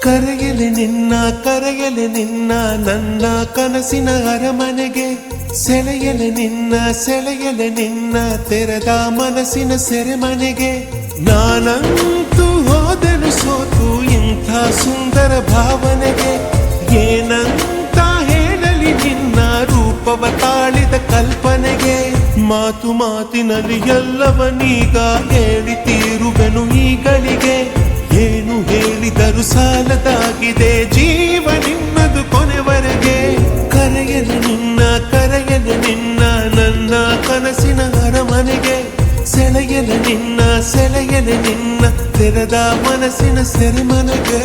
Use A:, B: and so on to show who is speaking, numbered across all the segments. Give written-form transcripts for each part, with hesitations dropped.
A: ಕರೆಯಲೆ ನಿನ್ನ ನನ್ನ ಕನಸಿನ ಅರಮನೆಗೆ, ಸೆಳೆಯಲೆ ನಿನ್ನ ತೆರೆದ ಮನಸ್ಸಿನ ಸೆರೆಮನೆಗೆ. ನಾನಂತೂ ಹೋದೆನು ಸೋತು ಇಂಥ ಸುಂದರ ಭಾವನೆಗೆ, ಏನಂತ ಹೇಳಲಿ ನಿನ್ನ ರೂಪವ ತಾಳಿದ ಕಲ್ಪನೆಗೆ. ಮಾತು ಮಾತಿನಲ್ಲಿ ಎಲ್ಲವನ್ನೀಗ ಹೇಳಿ ತೀರುವೆನು ಈಗಳಿಗೆ, ಏನು ಹೇಳಿದರು ಸಾಲದಾಗಿದೆ ಜೀವ ನಿನ್ನದು ಕೊನೆವರೆಗೆ. ಕರೆಯಲು ನಿನ್ನ ನನ್ನ ಕನಸಿನ ಅರಮನೆಗೆ, ಸೆಳೆಯಲು ನಿನ್ನ ತೆರೆದ ಮನಸ್ಸಿನ ಸೆರೆಮನೆಗೆ.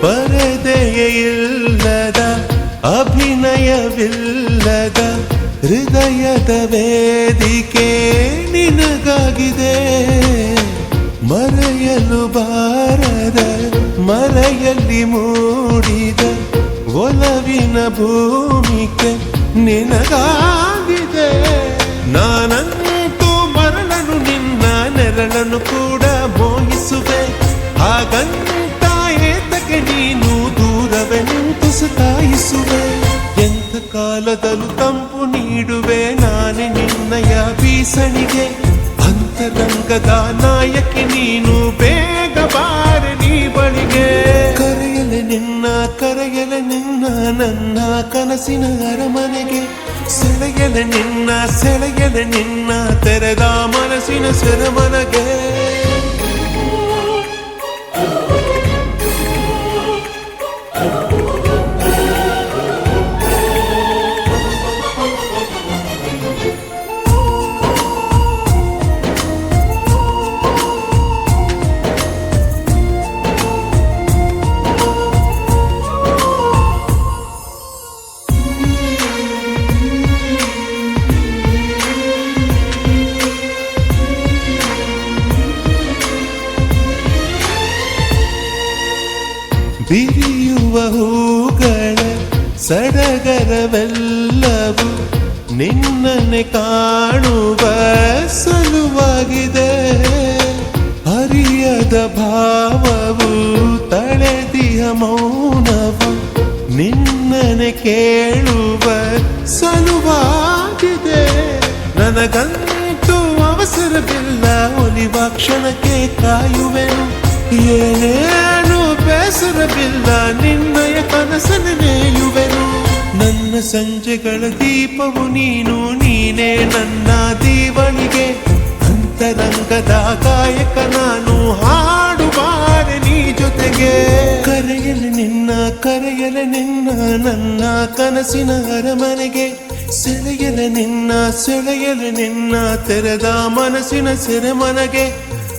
A: ಪರದೆಯಿಲ್ಲದ ಅಭಿನಯವಿಲ್ಲದ ಹೃದಯದ ವೇದಿಕೆ ನಿನಗಾಗಿದೆ. ಮರೆಯಲು ಬಾರದ ಮರೆಯಲ್ಲಿ ಮೂಡಿದ ಒಲವಿನ ಭೂಮಿಕೆ ನಿನಗಾಗಿದೆ. ನಾನಂತೂ ಮರಳನು ನಿನ್ನ ನೆರಳನ್ನು ಕೂಡ ಮೋಹಿಸುವೆ, ಹಾಗಂತ ಏತಕ್ಕೆ ನೀನು ದೂರವೇ ನಿಂತು ಸತಾಯಿಸುವೆ. ಎಂಥ ಕಾಲದಲ್ಲೂ ತಂಪು ನೀಡುವೆ ನಾನೇ ನಿನ್ನಯ ಬೀಸಣಿಗೆ, ಅಂತರಂಗದ ನಾಯಕಿ ನೀನು ಬೇಗ ಬಾರೆ ನೀ ಬಳಿಗೆ. ಕರೆಯಲೆ ನಿನ್ನ ನನ್ನ ಕನಸಿನ ಅರಮನೆಗೆ, ಸೆಳೆಯಲೆ ನಿನ್ನ ತೆರೆದ ಮನಸ್ಸಿನ ಸೆರೆಮನೆಗೆ. ಬಿರಿಯುವ ಹೂಗಳ ಸಡಗರವೆಲ್ಲವೂ ನಿನ್ನನ್ನೇ ಕಾಣುವ ಸಲುವಾಗಿದೆ. ಅರಿಯದ ಭಾವವು ತಳೆದಿಯ ಮೌನವು ನಿನ್ನನ್ನೇ ಕೇಳುವ ಸಲುವಾಗಿದೆ. ನನಗಂತೂ ಅವಸರವಿಲ್ಲ, ಒಲಿವ ಕ್ಷಣಕ್ಕೆ ಕಾಯುವೆನು. ಏನೇನು ಬೇಸರವಿಲ್ಲ, ನಿನ್ನಯ ಕನಸನ್ನು ನೇಯುವೆನು. ನನ್ನ ಸಂಜೆಗಳ ದೀಪವು ನೀನೇ ನನ್ನ ದೀವಳಿಗೆ. ಅಂತರಂಗದ ಗಾಯಕ ನಾನು, ಹಾಡುವಾರೆ ನೀ ಜೊತೆಗೆ. ಕರೆಯಲು ನಿನ್ನ ನನ್ನ ಕನಸಿನ ಅರಮನೆಗೆ, ಸೆಳೆಯಲು ನಿನ್ನ ತೆರೆದ ಮನಸ್ಸಿನ ಸೆರೆಮನೆಗೆ.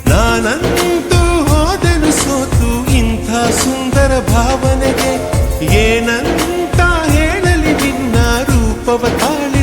A: ನಾನಂತೂ ಹೋದೆನು ಸೋತು ಇಂಥ ಸುಂದರ ಭಾವನೆಗೆ, ಏನಂತ ಹೇಳಲಿ ನಿನ್ನ ರೂಪವ ತಾಳ